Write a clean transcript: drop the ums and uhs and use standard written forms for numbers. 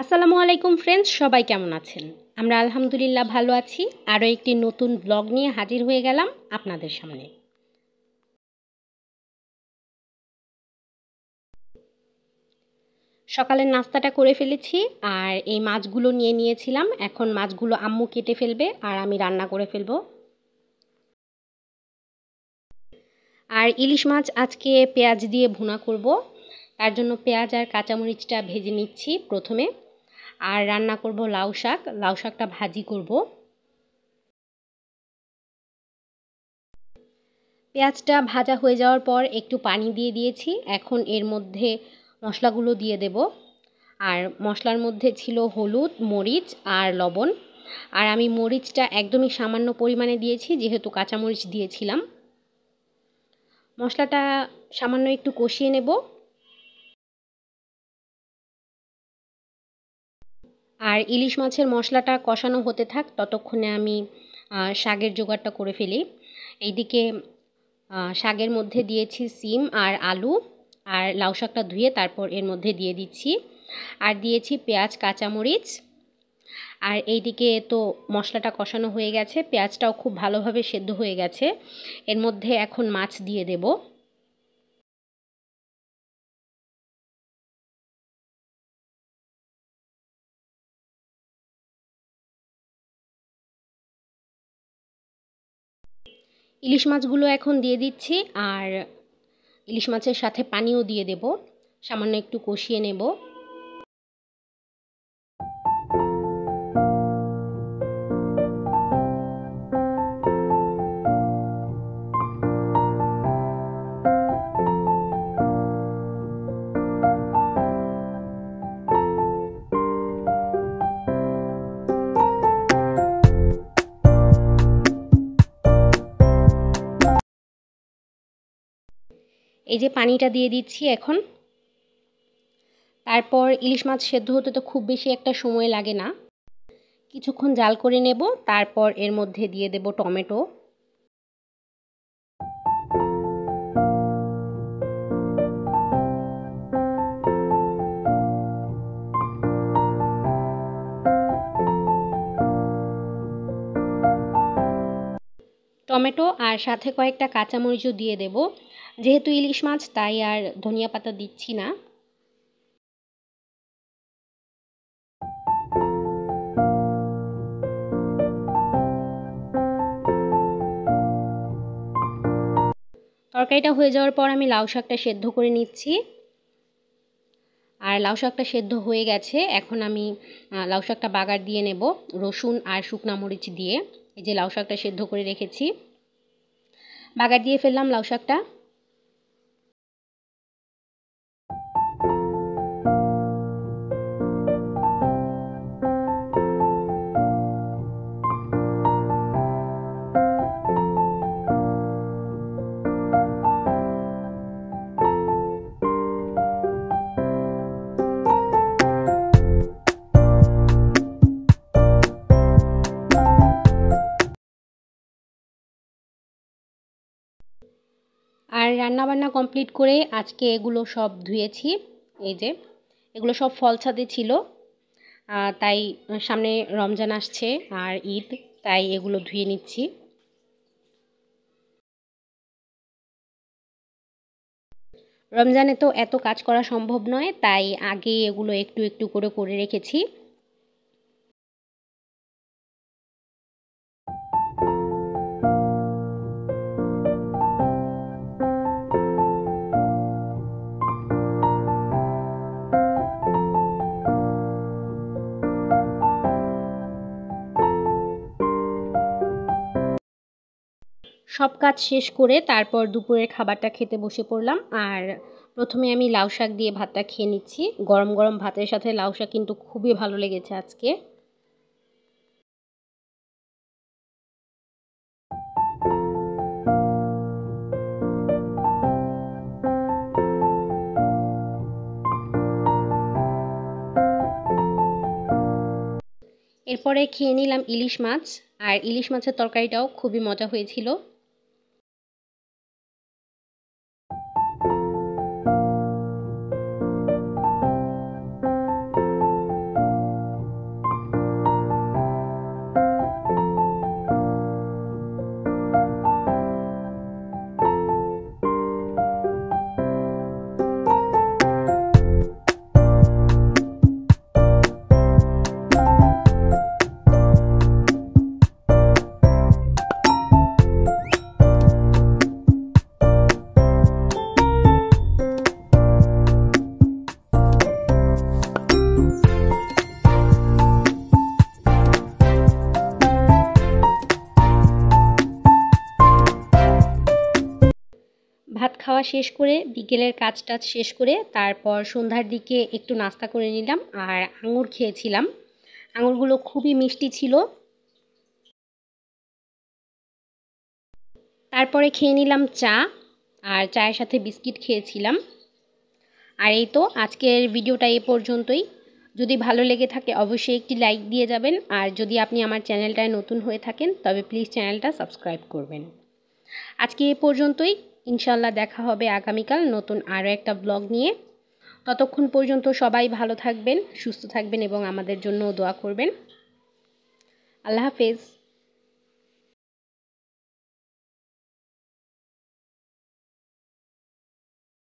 আসসালামু আলাইকুম ফ্রেন্ডস, সবাই কেমন আছেন? আমরা আলহামদুলিল্লাহ ভালো আছি। আরও একটি নতুন ব্লগ নিয়ে হাজির হয়ে গেলাম আপনাদের সামনে। সকালের নাস্তাটা করে ফেলেছি আর এই মাছগুলো নিয়ে নিয়েছিলাম। এখন মাছগুলো আম্মু কেটে ফেলবে আর আমি রান্না করে ফেলবো। আর ইলিশ মাছ আজকে পেঁয়াজ দিয়ে ভুনা করব। তার জন্য পেঁয়াজ আর কাঁচামরিচটা ভেজে নিচ্ছি প্রথমে। আর রান্না করব লাউ শাক। লাউ শাকটা ভাজি করব। পেঁয়াজটা ভাজা হয়ে যাওয়ার পর একটু পানি দিয়ে দিয়েছি। এখন এর মধ্যে মশলাগুলো দিয়ে দেব। আর মশলার মধ্যে ছিল হলুদ, মরিচ আর লবণ। আর আমি মরিচটা একদমই সামান্য পরিমাণে দিয়েছি, যেহেতু কাঁচামরিচ দিয়েছিলাম। মশলাটা সামান্য একটু কষিয়ে নেব। আর ইলিশ মাছের মশলাটা কষানো হতে থাক, ততক্ষণে আমি শাকের জোগাড়টা করে ফেলি। এইদিকে শাকের মধ্যে দিয়েছি সিম আর আলু, আর লাউ শাকটা ধুয়ে তারপর এর মধ্যে দিয়ে দিচ্ছি। আর দিয়েছি পেঁয়াজ, কাঁচামরিচ। আর এইদিকে তো মশলাটা কষানো হয়ে গেছে, পেঁয়াজটাও খুব ভালোভাবে সেদ্ধ হয়ে গেছে। এর মধ্যে এখন মাছ দিয়ে দেব। ইলিশ মাছগুলো এখন দিয়ে দিচ্ছি। আর ইলিশ মাছের সাথে পানিও দিয়ে দেব। সামান্য একটু কষিয়ে নেব। এই যে পানিটা দিয়ে দিচ্ছি এখন। তারপর ইলিশ মাছ সেদ্ধ হতে তো খুব বেশি একটা সময় লাগে না। কিছুক্ষণ জাল করে নেব। তারপর এর মধ্যে দিয়ে দেব টমেটো। টমেটো আর সাথে কয়েকটা কাঁচামরিচও দিয়ে দেব। যেহেতু ইলিশ মাছ, তাই আর ধনিয়া পাতা দিচ্ছি না। তরকারিটা হয়ে যাওয়ার পর আমি লাউ শাকটা সেদ্ধ করে নিচ্ছি। আর লাউ শাকটা সেদ্ধ হয়ে গেছে। এখন আমি লাউ শাকটা বাগার দিয়ে নেব রসুন আর শুকনা মরিচ দিয়ে। এই যে লাউ শাকটা সেদ্ধ করে রেখেছি, বাগার দিয়ে ফেললাম লাউ শাকটা। আর রান্নাবান্না কমপ্লিট করে আজকে এগুলো সব ধুয়েছি। এই যে এগুলো সব ফল ছাদে ছিল। তাই সামনে রমজান আসছে আর ঈদ, তাই এগুলো ধুয়ে নিচ্ছি। রমজানে তো এত কাজ করা সম্ভব নয়, তাই আগে এগুলো একটু একটু করে করে রেখেছি। সব কাজ শেষ করে তারপর দুপুরের খাবারটা খেতে বসে পড়লাম। আর প্রথমে আমি লাউ শাক দিয়ে ভাতটা খেয়ে নিচ্ছি। গরম গরম ভাতের সাথে লাউ শাক কিন্তু খুবই ভালো লেগেছে আজকে। এরপরে খেয়ে নিলাম ইলিশ মাছ। আর ইলিশ মাছের তরকারিটাও খুবই মজা হয়েছিল। শেষ করে বিকেলের কাজ টাজ শেষ করে তারপর সন্ধ্যার দিকে একটু নাস্তা করে নিলাম আর আঙুর খেয়েছিলাম। আঙুরগুলো খুবই মিষ্টি ছিল। তারপরে খেয়ে নিলাম চা, আর চায়ের সাথে বিস্কিট খেয়েছিলাম। আর এই তো আজকের ভিডিওটা এ পর্যন্তই। যদি ভালো লেগে থাকে অবশ্যই একটি লাইক দিয়ে যাবেন, আর যদি আপনি আমার চ্যানেলটায় নতুন হয়ে থাকেন তবে প্লিজ চ্যানেলটা সাবস্ক্রাইব করবেন। আজকে এ পর্যন্তই। ইনশাল্লাহ দেখা হবে আগামীকাল নতুন আরও একটা ব্লগ নিয়ে। ততক্ষণ পর্যন্ত সবাই ভালো থাকবেন, সুস্থ থাকবেন এবং আমাদের জন্য দোয়া করবেন। আল্লাহ হাফেজ।